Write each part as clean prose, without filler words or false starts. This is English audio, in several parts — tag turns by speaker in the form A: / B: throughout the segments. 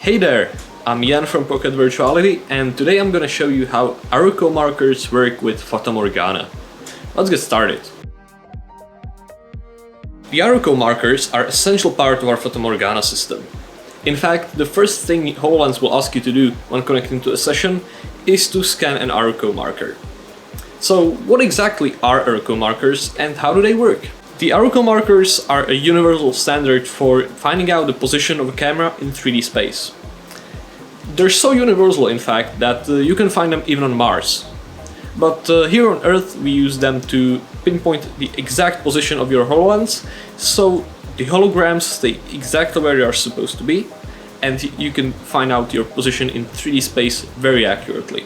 A: Hey there, I'm Jan from Pocket Virtuality, and today I'm gonna show you how ArUco markers work with Fata Morgana. Let's get started. The ArUco markers are an essential part of our Fata Morgana system. In fact, the first thing HoloLens will ask you to do when connecting to a session is to scan an ArUco marker. So what exactly are ArUco markers and how do they work? The ArUco markers are a universal standard for finding out the position of a camera in 3D space. They're so universal, in fact, that you can find them even on Mars. But here on Earth we use them to pinpoint the exact position of your HoloLens, so the holograms stay exactly where they are supposed to be, and you can find out your position in 3D space very accurately.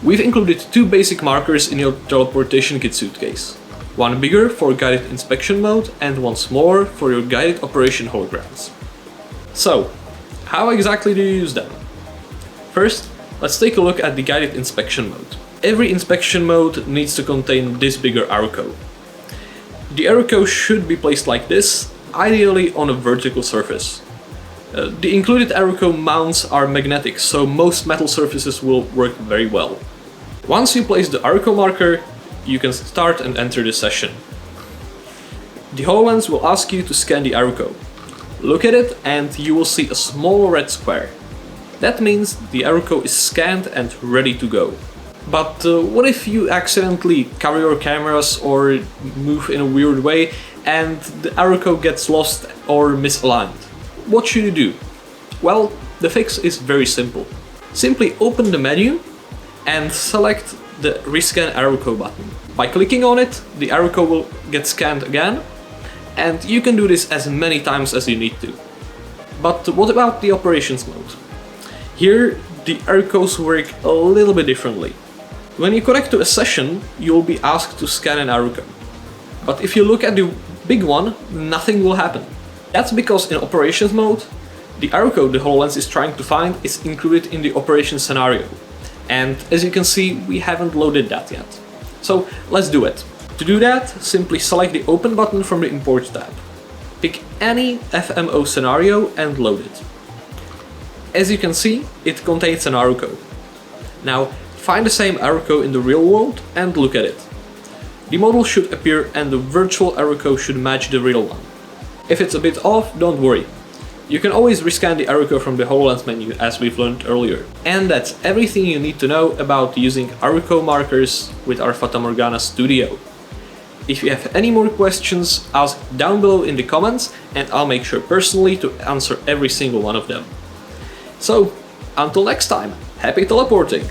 A: We've included two basic markers in your teleportation kit suitcase. One bigger for guided inspection mode and one smaller for your guided operation holograms. So, how exactly do you use them? First, let's take a look at the guided inspection mode. Every inspection mode needs to contain this bigger ArUco. The ArUco should be placed like this, ideally on a vertical surface. The included ArUco mounts are magnetic, so most metal surfaces will work very well. Once you place the ArUco marker, you can start and enter the session. The HoloLens will ask you to scan the ArUco. Look at it and you will see a small red square. That means the ArUco is scanned and ready to go. But what if you accidentally cover your cameras or move in a weird way and the ArUco gets lost or misaligned? What should you do? Well, the fix is very simple. Simply open the menu and select the Rescan ArUco button. By clicking on it, the ArUco will get scanned again, and you can do this as many times as you need to. But what about the operations mode? Here, the ArUcos work a little bit differently. When you connect to a session, you'll be asked to scan an ArUco. But if you look at the big one, nothing will happen. That's because in operations mode, the ArUco the HoloLens is trying to find is included in the operation scenario. And as you can see, we haven't loaded that yet. So let's do it. To do that, simply select the Open button from the Import tab. Pick any FMO scenario and load it. As you can see, it contains an ArUco. Now, find the same ArUco in the real world and look at it. The model should appear and the virtual ArUco should match the real one. If it's a bit off, don't worry. You can always rescan the ArUco from the HoloLens menu, as we've learned earlier. And that's everything you need to know about using ArUco markers with our Fata Morgana Studio. If you have any more questions, ask down below in the comments and I'll make sure personally to answer every single one of them. So, until next time, happy teleporting!